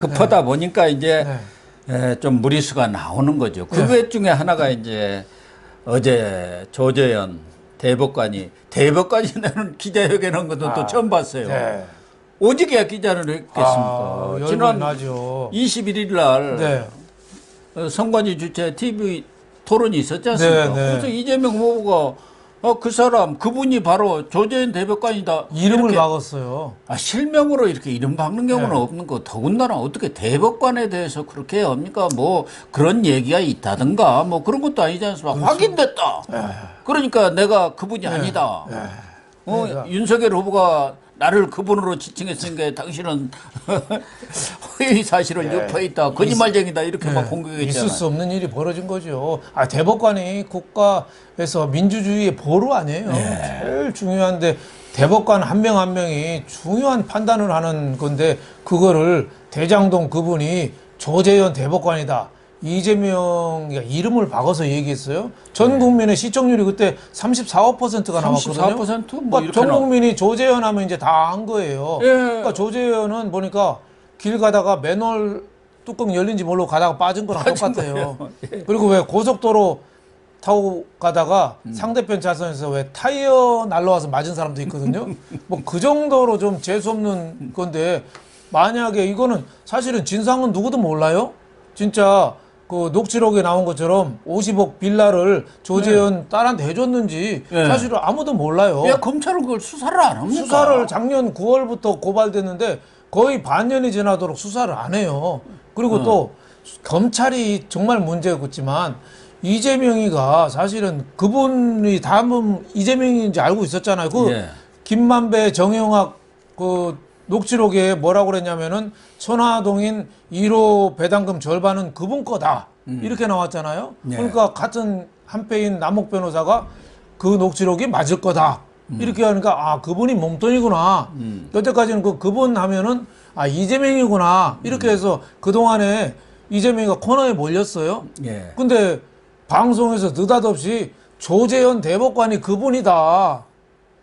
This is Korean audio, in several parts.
급하다 보니까 이제 좀 무리수가 나오는 거죠. 그 외 중에 하나가 이제 어제 조재현 대법관이 기자회견한 것도 또 처음 봤어요. 오직이야 기자를 했겠습니까? 지난 21일 날 선관위 주최 TV 토론이 있었지 않습니까? 그래서 이재명 후보가 그 사람 그분이 바로 조재현 대법관이다. 이름을 막았어요. 실명으로 이렇게 이름 박는 경우는 없는 거. 더군다나 어떻게 대법관에 대해서 그렇게 합니까? 뭐 그런 얘기가 있다든가 뭐 그런 것도 아니지 않습니까? 그렇죠. 확인됐다. 그러니까 내가 그분이 아니다. 윤석열 후보가 나를 그분으로 지칭했으니까 당신은 허위 사실을 유포했다, 거짓말쟁이다 이렇게 막 공격했잖아요. 있을 수 없는 일이 벌어진 거죠. 대법관이 국가에서 민주주의의 보루 아니에요. 제일 중요한데 대법관 한 명 한 명이 중요한 판단을 하는 건데 그거를 대장동 그분이 조재현 대법관이다. 이재명 이름을 박아서 얘기했어요. 전 국민의 시청률이 그때 34~5%가 나왔거든요. 34% 뭐 이렇게 전 국민이 조재현 하면 이제 다 안 거예요. 그러니까 조재현은 보니까 길 가다가 맨홀 뚜껑 열린지 모르고 가다가 빠진 거랑 똑같아요. 그리고 왜 고속도로 타고 가다가 상대편 차선에서 왜 타이어 날라와서 맞은 사람도 있거든요. 뭐 그 정도로 좀 재수없는 건데 만약에 이거는 사실은 진상은 누구도 몰라요. 진짜 그 녹취록에 나온 것처럼 50억 빌라를 조재현 딸한테 해줬는지 사실은 아무도 몰라요. 왜 검찰은 그걸 수사를 안 합니까? 수사를 작년 9월부터 고발됐는데 거의 반년이 지나도록 수사를 안 해요. 그리고 또 검찰이 정말 문제였지만 이재명이가 사실은 그분이 다음은 이재명인지 알고 있었잖아요. 김만배 정영학 그 녹취록에 뭐라고 그랬냐면은 천화동인 1호 배당금 절반은 그분 거다. 이렇게 나왔잖아요. 그러니까 같은 한패인 남욱 변호사가 그 녹취록이 맞을 거다. 이렇게 하니까 그분이 몸돈이구나. 여태까지는 그분 하면은 이재명이구나. 이렇게 해서 그동안에 이재명이가 코너에 몰렸어요. 근데 방송에서 느닷없이 조재현 대법관이 그분이다.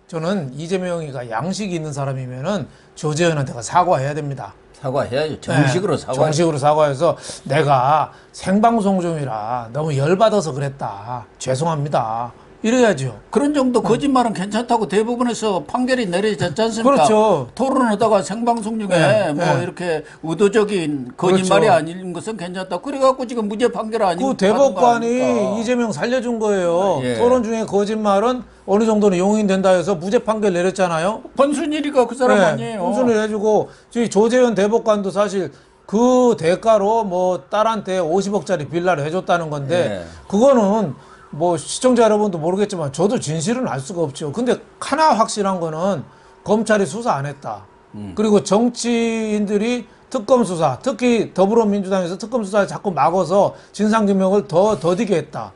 저는 이재명이가 양식이 있는 사람이면은 조재현한테가 사과해야 됩니다. 사과해야죠. 정식으로 사과. 정식으로 사과해서 내가 생방송 중이라 너무 열받아서 그랬다. 죄송합니다. 이래야죠. 그런 정도 거짓말은 괜찮다고 대법원에서 판결이 내려졌지 않습니까? 그렇죠. 토론하다가 생방송 중에 이렇게 의도적인 거짓말이 아닌 것은 괜찮다. 그래갖고 지금 무죄 판결 아니고 그 대법관이 이재명 살려준 거예요. 토론 중에 거짓말은 어느 정도는 용인된다 해서 무죄 판결 내렸잖아요. 권순일이가 그 사람 아니에요. 권순일 해주고 조재현 대법관도 사실 그 대가로 뭐 딸한테 50억짜리 빌라를 해줬다는 건데 그거는 뭐 시청자 여러분도 모르겠지만 저도 진실은 알 수가 없죠. 근데 하나 확실한 거는 검찰이 수사 안 했다. 그리고 정치인들이 특검 수사, 특히 더불어민주당에서 특검 수사를 자꾸 막아서 진상규명을 더 더디게 했다.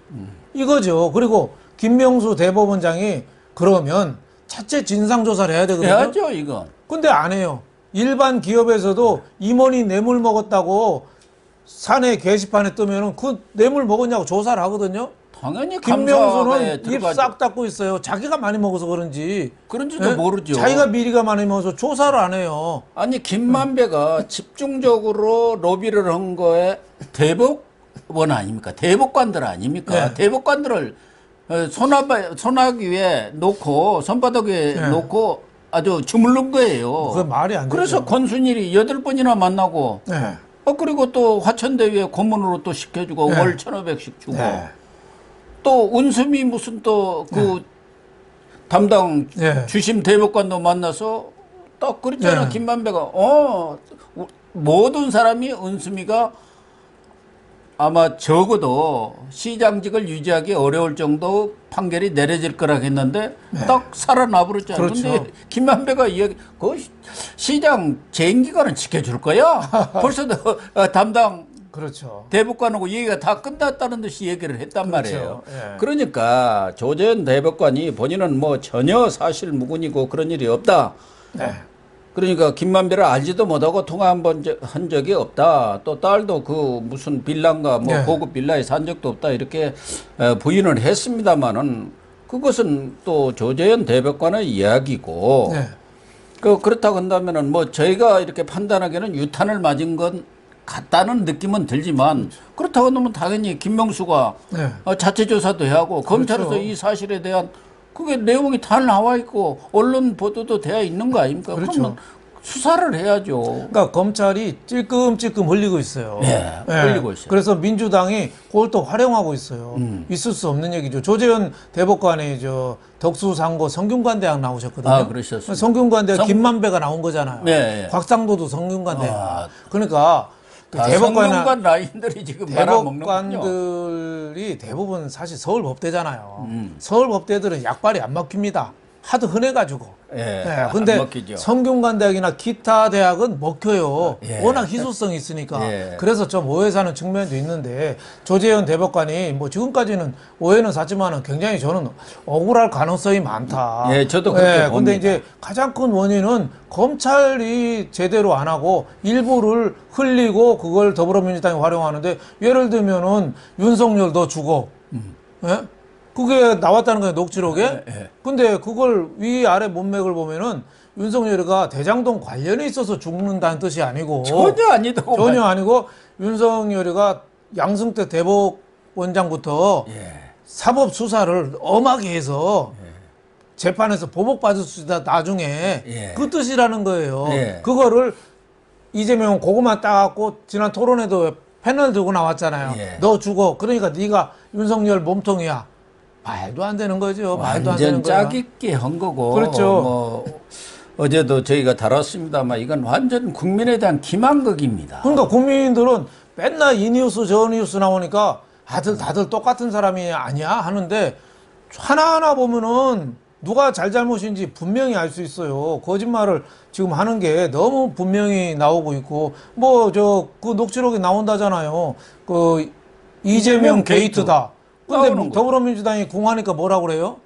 이거죠. 그리고 김명수 대법원장이 그러면 차체 진상조사를 해야 되거든요. 해야죠, 이거. 근데 안 해요. 일반 기업에서도 임원이 뇌물 먹었다고 사내 게시판에 뜨면은 그 뇌물 먹었냐고 조사를 하거든요. 당연히 김명수는 입 싹 닫고 있어요. 자기가 많이 먹어서 그런지도 모르죠. 자기가 미리가 많이 먹어서 조사를 안 해요. 아니 김만배가 집중적으로 로비를 한 거에 대법원 아닙니까? 대법관들 아닙니까? 대법관들을 손아귀에 놓고 손바닥 위에 놓고 아주 주물른 거예요. 그 말이 안 되죠. 그래서 권순일이 8번이나 만나고 그리고 또 화천대유에 고문으로 또 시켜주고 월 1,500씩 주고 또 은수미 무슨 또 그 담당 주심 대법관도 만나서 딱 그랬잖아. 김만배가 모든 사람이 은수미가 아마 적어도 시장직을 유지하기 어려울 정도 판결이 내려질 거라고 했는데 딱 살아나 버렸잖아요. 그런데 김만배가 이야기 그 시장 재임 기간은 지켜줄 거야. 벌써 담당 대법관하고 얘기가 다 끝났다는 듯이 얘기를 했단 말이에요. 그러니까 조재현 대법관이 본인은 뭐 전혀 사실 무근이고 그런 일이 없다. 그러니까 김만배를 알지도 못하고 통화 한 적이 없다. 또 딸도 그 무슨 빌라인가 뭐 고급 빌라에 산 적도 없다. 이렇게 부인을 했습니다마는 그것은 또 조재현 대법관의 이야기고 그렇다고 한다면은 뭐 저희가 이렇게 판단하기에는 유탄을 맞은 건 같다는 느낌은 들지만 그렇다고 하면 당연히 김명수가 네. 자체 조사도 해야 하고 검찰에서 그렇죠. 이 사실에 대한 그게 내용이 다 나와 있고 언론 보도도 되어 있는 거 아닙니까? 그렇죠. 그러면 수사를 해야죠. 그러니까 검찰이 찔끔찔끔 흘리고 있어요. 네, 흘리고 있어요. 그래서 민주당이 그걸 또 활용하고 있어요. 있을 수 없는 얘기죠. 조재현 대법관이 덕수상고 성균관대학 나오셨거든요. 아, 그러셨어요. 성균관대학 김만배가 나온 거잖아요. 네. 곽상도도 성균관대학. 그러니까 성균관 라인들이 지금 말아먹는군요. 대법관들이 대부분 사실 서울법대잖아요. 서울법대들은 약발이 안 먹힙니다. 하도 흔해가지고. 예, 근데 안 먹히죠. 성균관대학이나 기타 대학은 먹혀요. 예. 워낙 희소성이 있으니까. 예. 그래서 좀 오해 사는 측면도 있는데 조재현 대법관이 뭐 지금까지는 오해는 샀지만은 굉장히 저는 억울할 가능성이 많다. 예, 저도 그렇게 봅니다. 근데 이제 가장 큰 원인은 검찰이 제대로 안 하고 일부를 흘리고 그걸 더불어민주당이 활용하는데 예를 들면은 윤석열 너 죽어. 예? 그게 나왔다는 거예요, 녹취록에. 근데 그걸 위아래 문맥을 보면은 윤석열이가 대장동 관련이 있어서 죽는다는 뜻이 아니고. 전혀 아니다고. 전혀 아니고 윤석열이가 양승태 대법원장부터 사법 수사를 엄하게 해서 재판에서 보복받을 수 있다, 나중에. 그 뜻이라는 거예요. 그거를 이재명은 그것만 따갖고 지난 토론에도 패널 들고 나왔잖아요. 너 죽어. 그러니까 네가 윤석열 몸통이야. 말도 안 되는 거죠. 말도 안 되는 거야. 완전 짝 있게 한 거고. 그렇죠. 뭐 어제도 저희가 다뤘습니다만 이건 완전 국민에 대한 기만극입니다. 그러니까 국민들은 맨날 이 뉴스 저 뉴스 나오니까 다들 똑같은 사람이 아니야 하는데 하나하나 보면은 누가 잘못인지 분명히 알 수 있어요. 거짓말을 지금 하는 게 너무 분명히 나오고 있고 뭐 그 녹취록이 나온다잖아요. 그 이재명 게이트다. 근데 더불어민주당이 궁하니까 뭐라고 그래요?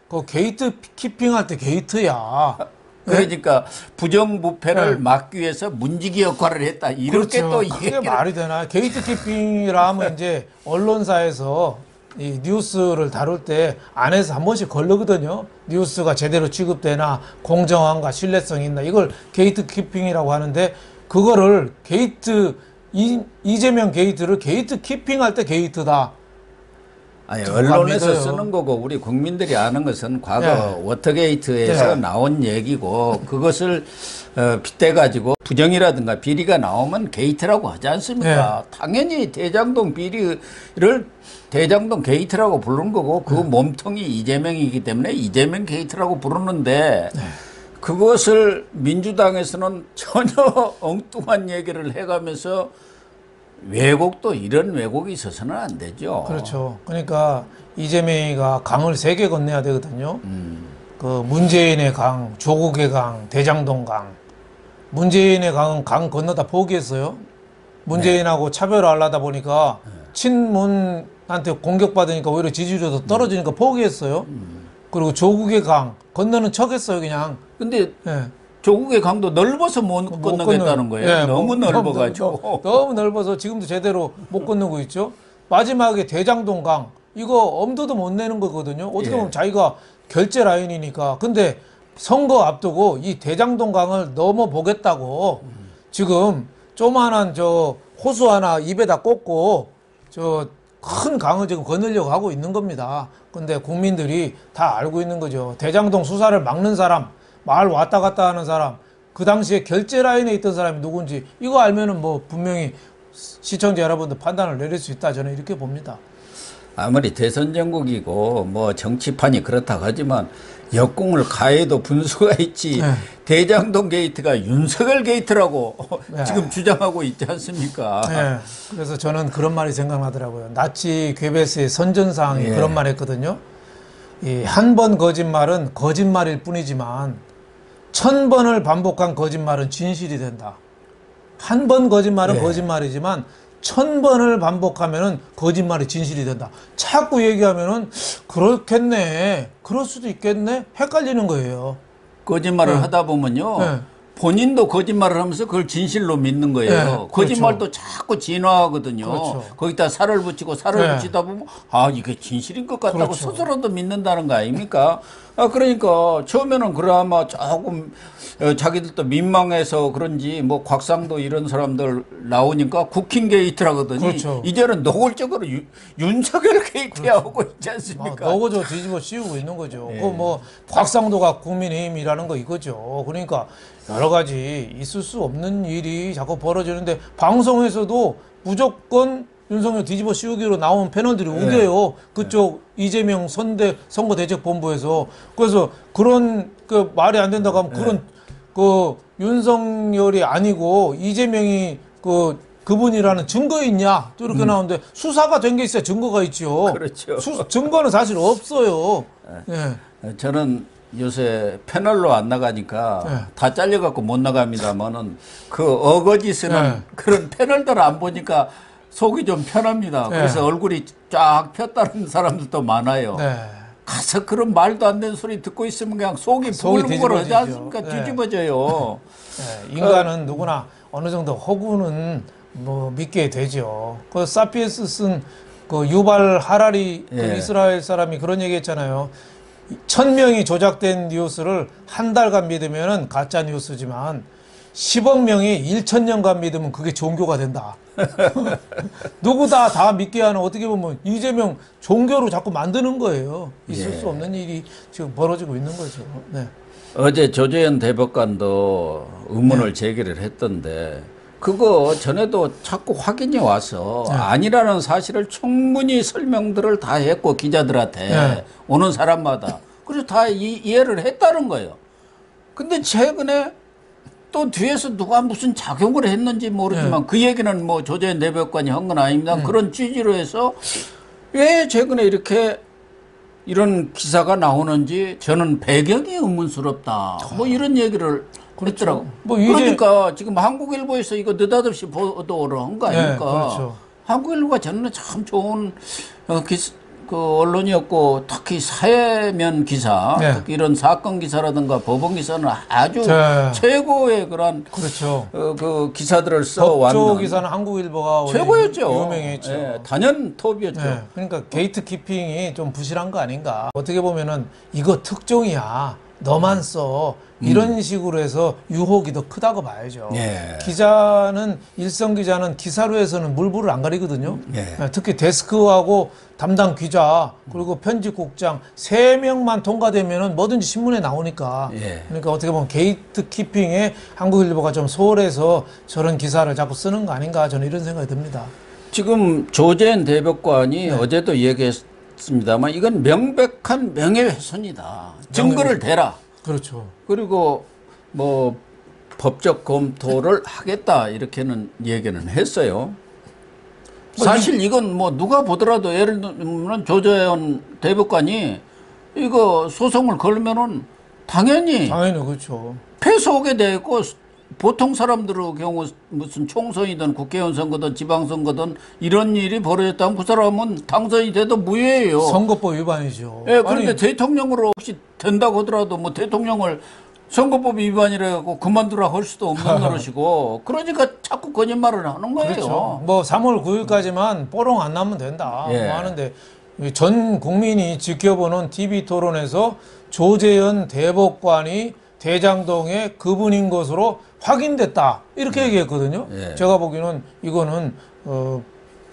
그 게이트 키핑할 때 게이트야. 그러니까 부정부패를 막기 위해서 문지기 역할을 했다. 이렇게 그렇죠. 또 그게 말이 되나? 게이트 키핑이라 하면 이제 언론사에서 이 뉴스를 다룰 때 안에서 한 번씩 걸르거든요. 뉴스가 제대로 취급되나 공정한가 신뢰성이 있나 이걸 게이트 키핑이라고 하는데 그거를 이재명 게이트를 게이트 키핑할 때 게이트다. 아니, 언론에서 쓰는 거고 우리 국민들이 아는 것은 과거 워터게이트에서 나온 얘기고 그것을 빗대 가지고 부정이라든가 비리가 나오면 게이트라고 하지 않습니까? 당연히 대장동 비리를 대장동 게이트라고 부르는 거고 그 몸통이 이재명이기 때문에 이재명 게이트라고 부르는데 그것을 민주당에서는 전혀 엉뚱한 얘기를 해가면서 왜곡도 이런 왜곡이 있어서는 안 되죠. 그렇죠. 그러니까 이재명이가 강을 3개 건너야 되거든요. 그 문재인의 강, 조국의 강, 대장동 강. 문재인의 강은 강 건너다 포기했어요. 문재인하고 차별하려다 보니까 친문한테 공격받으니까 오히려 지지율도 떨어지니까 포기했어요. 그리고 조국의 강 건너는 척했어요, 그냥. 근데 조국의 강도 넓어서 못 건너겠다는 거예요. 너무 넓어가지고. 너무 넓어서 지금도 제대로 못 건너고 있죠. 마지막에 대장동 강 이거 엄두도 못 내는 거거든요. 어떻게 보면 자기가 결제 라인이니까. 근데 선거 앞두고 이 대장동 강을 넘어보겠다고 지금 조만한 호수 하나 입에다 꽂고 큰 강을 지금 거느려고 하고 있는 겁니다. 근데 국민들이 다 알고 있는 거죠. 대장동 수사를 막는 사람, 말 왔다 갔다 하는 사람, 그 당시에 결제 라인에 있던 사람이 누군지 이거 알면은 뭐 분명히 시청자 여러분들 판단을 내릴 수 있다. 저는 이렇게 봅니다. 아무리 대선 전국이고 뭐 정치판이 그렇다고 하지만 역공을 가해도 분수가 있지. 대장동 게이트가 윤석열 게이트라고 지금 주장하고 있지 않습니까? 그래서 저는 그런 말이 생각나더라고요. 나치 괴베스의 선전사항이 그런 말 했거든요. 한 번 거짓말은 거짓말일 뿐이지만 1000번을 반복한 거짓말은 진실이 된다. 한 번 거짓말은 거짓말이지만 1000번을 반복하면은 거짓말이 진실이 된다. 자꾸 얘기하면은 그렇겠네. 그럴 수도 있겠네. 헷갈리는 거예요. 거짓말을 하다 보면요. 본인도 거짓말을 하면서 그걸 진실로 믿는 거예요. 거짓말도 자꾸 진화하거든요. 거기다 살을 붙이고 살을 붙이다 보면 아 이게 진실인 것 같다고 스스로도 믿는다는 거 아닙니까? 그러니까 처음에는 그나마 조금 자기들도 민망해서 그런지 뭐 곽상도 이런 사람들 나오니까 쿠킹 게이트라거든요. 그렇죠. 이제는 노골적으로 윤석열 게이트야 오고 있지 않습니까? 너거저 뒤집어 씌우고 있는 거죠. 예. 그 뭐 곽상도가 국민의힘이라는 거 이거죠. 그러니까 여러 가지 있을 수 없는 일이 자꾸 벌어지는데 방송에서도 무조건 윤석열 뒤집어 씌우기로 나온 패널들이 우겨요. 그쪽 이재명 선거대책본부에서. 그래서 그런 그 말이 안 된다고 하면 그런 그 윤석열이 아니고 이재명이 그분이라는 증거 있냐? 또 이렇게 나오는데 수사가 된 게 있어야 증거가 있죠. 그렇죠. 증거는 사실 없어요. 예. 저는 요새 패널로 안 나가니까 다 잘려갖고 못 나갑니다만은 그 어거지 쓰는 그런 패널들 안 보니까 속이 좀 편합니다. 그래서 얼굴이 쫙 폈다는 사람들도 많아요. 가서 그런 말도 안 되는 소리 듣고 있으면 그냥 속이 부글부글하지 않습니까? 뒤집어져요. 인간은 누구나 어느 정도 허구는 뭐 믿게 되죠. 그 사피엔스 쓴 그 유발 하라리 그 이스라엘 사람이 그런 얘기했잖아요. 1000명이 조작된 뉴스를 한 달간 믿으면 가짜 뉴스지만 10억 명이 1000년간 믿으면 그게 종교가 된다. 누구 다 믿게 하는 어떻게 보면 이재명 종교로 자꾸 만드는 거예요. 있을 수 없는 일이 지금 벌어지고 있는 거죠. 네. 어제 조재현 대법관도 의문을 제기를 했던데 그거 전에도 자꾸 확인이 와서 아니라는 사실을 충분히 설명들을 다 했고 기자들한테 오는 사람마다 그래서 다 이해를 했다는 거예요. 근데 최근에 또 뒤에서 누가 무슨 작용을 했는지 모르지만 그 얘기는 뭐 조재현 대법관이 한 건 아닙니다. 그런 취지로 해서 왜 최근에 이렇게 이런 기사가 나오는지 저는 배경이 의문스럽다. 뭐 이런 얘기를 했더라고. 뭐 그러니까 지금 한국일보에서 이거 느닷없이 보도를 한 거 아닙니까? 그렇죠. 한국일보가 저는 참 좋은 그 언론이었고 특히 사회면 기사, 특히 이런 사건 기사라든가 법원 기사는 아주 최고의 그런 그렇죠. 그 기사들을 써왔는 법조 기사는 한국일보가 최고였죠. 유명했죠. 단연 톱이었죠. 그러니까 게이트 키핑이 좀 부실한 거 아닌가. 어떻게 보면은 이거 특종이야. 너만 써. 이런 식으로 해서 유혹이 더 크다고 봐야죠. 기자는 일선 기자는 기사로 해서는 물불을 안 가리거든요. 특히 데스크하고 담당 기자 그리고 편집국장 3명만 통과되면은 뭐든지 신문에 나오니까. 그러니까 어떻게 보면 게이트 키핑에 한국일보가 좀 소홀해서 저런 기사를 자꾸 쓰는 거 아닌가 저는 이런 생각이 듭니다. 지금 조재현 대법관이 어제도 얘기했습니다만 이건 명백한 명예훼손이다. 증거를 대라. 그렇죠. 그리고 뭐 법적 검토를 하겠다 이렇게는 얘기는 했어요. 사실 이건 뭐 누가 보더라도 예를 들면 조재현 대법관이 이거 소송을 걸면은 당연히 그렇죠. 패소 오게 되고 보통 사람들의 경우 무슨 총선이든 국회의원 선거든 지방선거든 이런 일이 벌어졌다면 그 사람은 당선이 돼도 무효예요. 선거법 위반이죠. 그런데 대통령으로 혹시 된다고 하더라도 뭐 대통령을 선거법 위반이라고 그만두라 할 수도 없는 노릇이고 그러니까 자꾸 거짓말을 하는 거예요. 그렇죠. 뭐 3월 9일까지만 뽀롱 안 나면 된다 뭐 하는데 전 국민이 지켜보는 TV 토론에서 조재현 대법관이 대장동의 그분인 것으로 확인됐다 이렇게 얘기했거든요. 제가 보기에는 이거는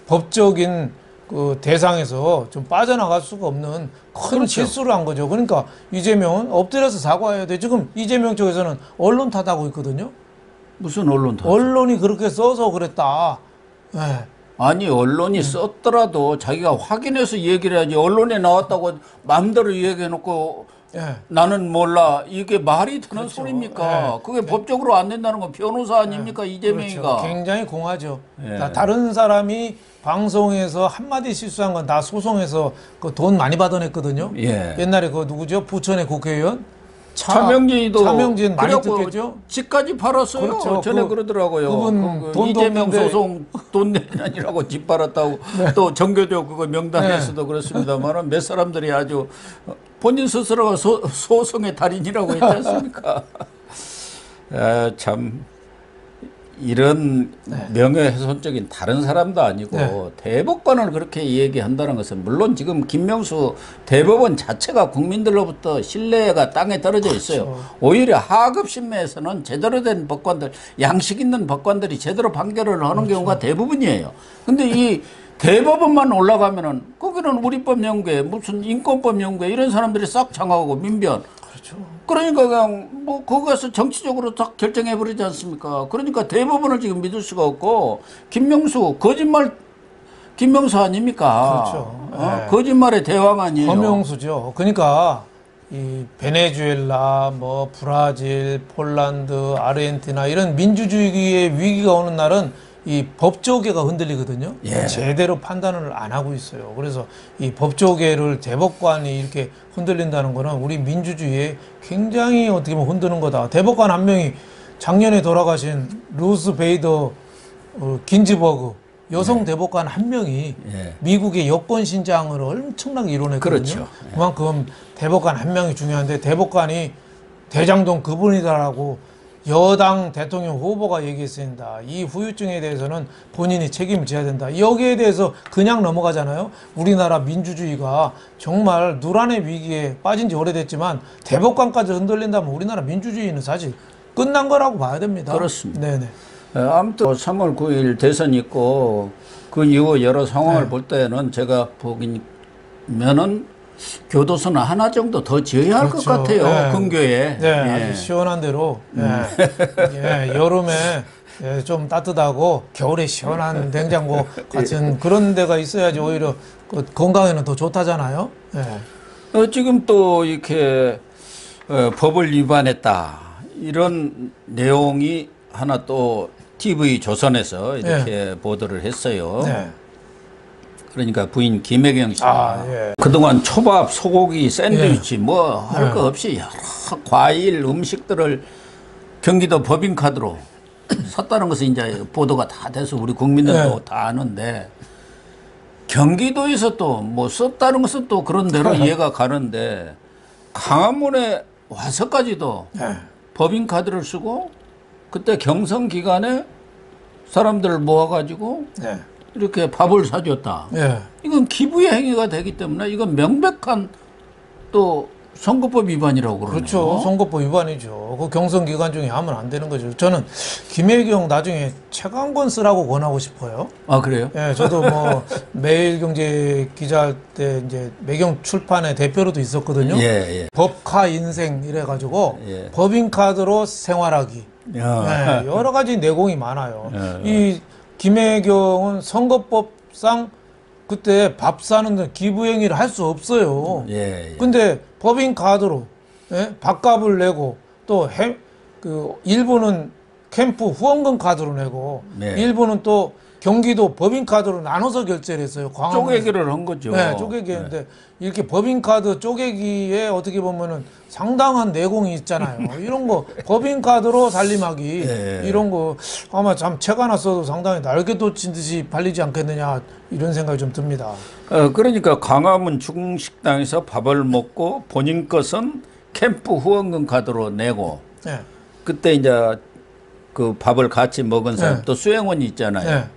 법적인 그 대상에서 좀 빠져나갈 수가 없는 큰 실수를 한 거죠. 그러니까 이재명은 엎드려서 사과해야 돼. 지금 이재명 쪽에서는 언론 탓하고 있거든요. 무슨 언론 탓? 언론이 그렇게 써서 그랬다. 아니 언론이 썼더라도 자기가 확인해서 얘기를 해야지. 언론에 나왔다고 마음대로 얘기해놓고 나는 몰라. 이게 말이 되는 소리입니까? 그게 법적으로 안 된다는 건 변호사 아닙니까? 이재명이가. 그렇죠. 굉장히 공하죠. 다른 사람이 방송에서 한마디 실수한 건 다 소송해서 그 돈 많이 받아냈거든요. 옛날에 그 누구죠? 부천의 국회의원? 차명진 많이 듣겠죠? 집까지 팔았어요. 그렇죠. 전에 그러더라고요. 그분 돈 이재명 소송 돈 내라니라고 집 팔았다고 또 정교조 그거 명단에서도 그렇습니다만 몇 사람들이 아주 본인 스스로가 소송의 달인이라고 했지 않습니까? 참 이런 명예훼손적인 다른 사람도 아니고 대법관을 그렇게 얘기한다는 것은 물론 지금 김명수 대법원 자체가 국민들로부터 신뢰가 땅에 떨어져 있어요. 그렇죠. 오히려 하급 심매에서는 제대로 된 법관들, 양식 있는 법관들이 제대로 판결을 하는 경우가 대부분이에요. 근데 이 대법원만 올라가면은 거기는 우리법 연구회, 무슨 인권법 연구회 이런 사람들이 싹 장악하고 민변. 그렇죠. 그러니까 그냥 뭐 거기 가서 정치적으로 딱 결정해 버리지 않습니까? 그러니까 대법원을 지금 믿을 수가 없고 김명수 거짓말 김명수 아닙니까? 그렇죠. 거짓말의 대왕 아니에요. 허명수죠. 그러니까 이 베네수엘라, 뭐 브라질, 폴란드, 아르헨티나 이런 민주주의의 위기가 오는 날은 이 법조계가 흔들리거든요. 예. 제대로 판단을 안 하고 있어요. 그래서 이 법조계를 대법관이 이렇게 흔들린다는 거는 우리 민주주의에 굉장히 어떻게 보면 흔드는 거다. 대법관 한 명이 작년에 돌아가신 루스 베이더 긴즈버그 여성 대법관 한 명이 미국의 여권 신장을 엄청나게 이뤄냈거든요. 그렇죠. 그만큼 대법관 한 명이 중요한데 대법관이 대장동 그분이다라고 여당 대통령 후보가 얘기했습니다. 이 후유증에 대해서는 본인이 책임을 져야 된다. 여기에 대해서 그냥 넘어가잖아요. 우리나라 민주주의가 정말 누란의 위기에 빠진 지 오래됐지만 대법관까지 흔들린다면 우리나라 민주주의는 사실 끝난 거라고 봐야 됩니다. 그렇습니다. 네네. 아무튼 3월 9일 대선 있고 그 이후 여러 상황을 볼 때는 제가 보기면은 교도소는 하나 정도 더 지어야 할 것 그렇죠. 같아요. 근교에. 네, 아주 시원한 대로. 여름에 좀 따뜻하고 겨울에 시원한 냉장고 같은 그런 데가 있어야지 오히려 그 건강에는 더 좋다잖아요. 지금 또 이렇게 법을 위반했다 이런 내용이 하나 또 TV 조선에서 이렇게 보도를 했어요. 그러니까 부인 김혜경 씨가 그동안 초밥, 소고기, 샌드위치 뭐 할 거 없이 여러 과일, 음식들을 경기도 법인카드로 샀다는 것은 이제 보도가 다 돼서 우리 국민들도 다 아는데 경기도에서 또 뭐 썼다는 것은 또 그런 대로 이해가 가는데 광화문에 와서까지도 법인카드를 쓰고 그때 경선 기간에 사람들을 모아가지고 이렇게 밥을 사줬다. 이건 기부의 행위가 되기 때문에 이건 명백한 또 선거법 위반이라고 그러네요. 그렇죠. 선거법 위반이죠. 그 경선 기간 중에 하면 안 되는 거죠. 저는 김혜경 나중에 책 한 권 쓰라고 권하고 싶어요. 아, 그래요? 저도 뭐 매일경제 기자할 때 이제 매경 출판의 대표로도 있었거든요. 법카 인생 이래가지고 법인카드로 생활하기. 여러 가지 내공이 많아요. 이 김혜경은 선거법상 그때 밥 사는 데 기부 행위를 할 수 없어요. 근데 법인카드로 밥값을 내고 또 일부는 캠프 후원금 카드로 내고 일부는 또 경기도 법인카드로 나눠서 결제를 했어요. 쪼개기를 한 거죠. 쪼개기 했는데 이렇게 법인카드 쪼개기에 어떻게 보면은 상당한 내공이 있잖아요. 이런 거 법인카드로 살림하기 이런 거 아마 참 책 하나 써도 상당히 날개 돋친 듯이 팔리지 않겠느냐 이런 생각이 좀 듭니다. 그러니까 광화문 중식당에서 밥을 먹고 본인 것은 캠프 후원금 카드로 내고 그때 이제 그 밥을 같이 먹은 사람 또 수행원이 있잖아요.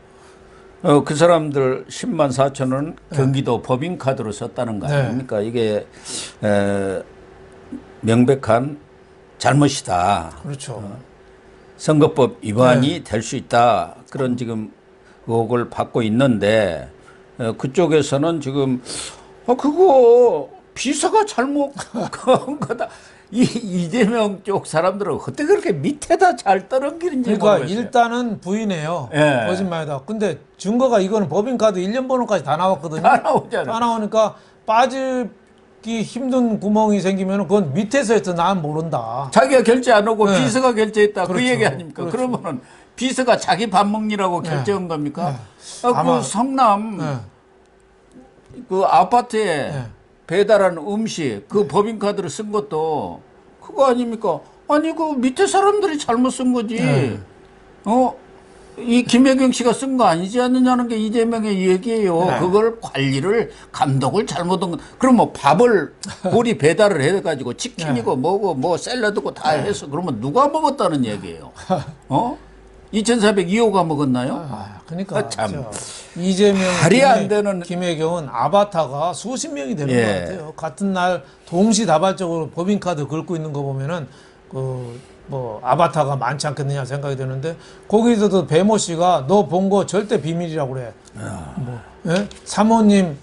그 사람들 10만 4천 원 경기도 법인카드로 썼다는 거 아닙니까? 이게 명백한 잘못이다. 그렇죠. 선거법 위반이 될 수 있다. 그런 지금 의혹을 받고 있는데 그쪽에서는 지금 그거 비서가 잘못 한 거다. 이재명 쪽 사람들은 어떻게 그렇게 밑에다 잘 떨어뜨리는지 그러니까 모르겠어요. 일단은 부인해요. 거짓말이다. 근데 증거가 이거는 법인카드 1년 번호까지 다 나왔거든요. 다 나오잖아요. 다 나오니까 빠지기 힘든 구멍이 생기면 그건 밑에서 했어. 난 모른다. 자기가 결제 안 하고 비서가 결제했다. 그렇죠. 그 얘기 아닙니까? 그러면은 비서가 자기 밥 먹느라고 결제한 겁니까? 그 성남 그 아파트에 배달한 음식 그 법인카드를 쓴 것도 그거 아닙니까? 아니 그 밑에 사람들이 잘못 쓴 거지. 이 김혜경 씨가 쓴 거 아니지 않느냐는 게 이재명의 얘기예요. 그걸 관리를 감독을 잘못한 건. 그럼 뭐 밥을 우리 배달을 해가지고 치킨이고 뭐고 뭐 샐러드고 다 해서 그러면 누가 먹었다는 얘기예요. 2,402호가 먹었나요? 그러니까 참. 이재명, 말이 안 되는 김혜경은 아바타가 수십 명이 되는 예. 것 같아요. 같은 날 동시다발적으로 법인카드 긁고 있는 거 보면은 뭐 아바타가 많지 않겠느냐 생각이 드는데 거기서도 배모 씨가 너 본 거 절대 비밀이라고 그래. 뭐 사모님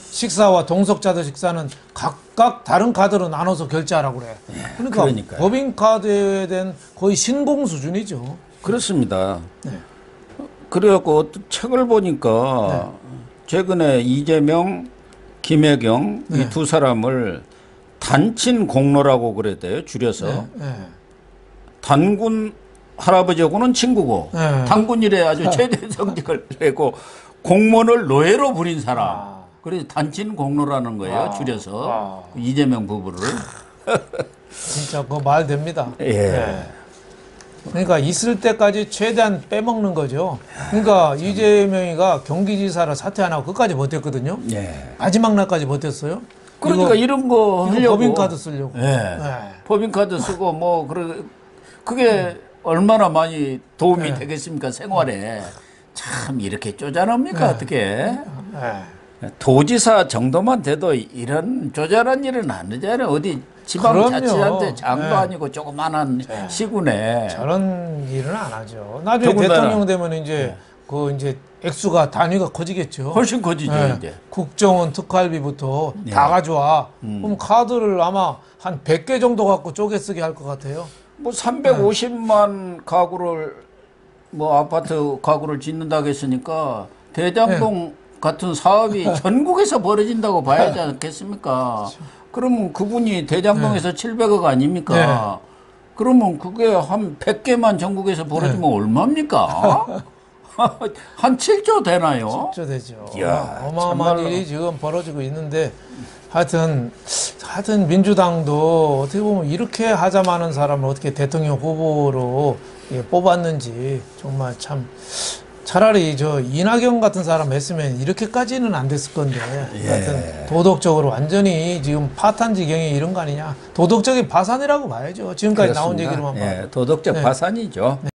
식사와 동석자들 식사는 각각 다른 카드로 나눠서 결제하라고 그래. 그러니까 그러니까요. 법인카드에 대한 거의 신공 수준이죠. 그렇습니다. 그래갖고 어떤 책을 보니까 최근에 이재명, 김혜경 이 두 사람을 단친 공로라고 그랬대요. 줄여서. 단군 할아버지하고는 친구고 단군 일에 아주 최대 성적을 내고 공무원을 노예로 부린 사람. 그래서 단친 공로라는 거예요. 줄여서 이재명 부부를. 진짜 그거 말 됩니다. 예. 그러니까 있을 때까지 최대한 빼먹는 거죠. 그러니까 이재명이가 경기지사를 사퇴 안 하고 끝까지 버텼거든요. 예. 마지막 날까지 버텼어요. 그러니까 이런 거 이거 하려고 법인카드 쓰려고. 예. 법인카드 쓰고 뭐 그게 얼마나 많이 도움이 되겠습니까 생활에. 참 이렇게 쪼잔합니까 어떻게? 도지사 정도만 돼도 이런 쪼잔한 일은 안 하잖아요. 어디 지방자치단체 장도 아니고 조그만한 시군에 저런 일은 안 하죠. 나중에 더군다나, 대통령 되면 이제 이제 액수가 단위가 커지겠죠. 훨씬 커지죠 이제. 국정원 특활비부터 다 가져와. 그럼 카드를 아마 한 100개 정도 갖고 쪼개 쓰게 할 것 같아요. 뭐 350만 가구를 뭐 아파트 가구를 짓는다고 했으니까 대장동 같은 사업이 전국에서 벌어진다고 봐야지 않겠습니까? 그러면 그분이 대장동에서 700억 아닙니까? 그러면 그게 한 100개만 전국에서 벌어지면 얼마입니까? 한 7조 되나요? 7조 되죠. 이야, 어마어마한 참말로. 일이 지금 벌어지고 있는데 하여튼 민주당도 어떻게 보면 이렇게 하자마는 사람을 어떻게 대통령 후보로 뽑았는지 정말 참 차라리 이낙연 같은 사람 했으면 이렇게까지는 안 됐을 건데 하여튼 도덕적으로 완전히 지금 파탄 지경에 이런 거 아니냐. 도덕적인 파산이라고 봐야죠. 지금까지 나온 그렇습니다. 얘기로만 봐도. 도덕적 파산이죠.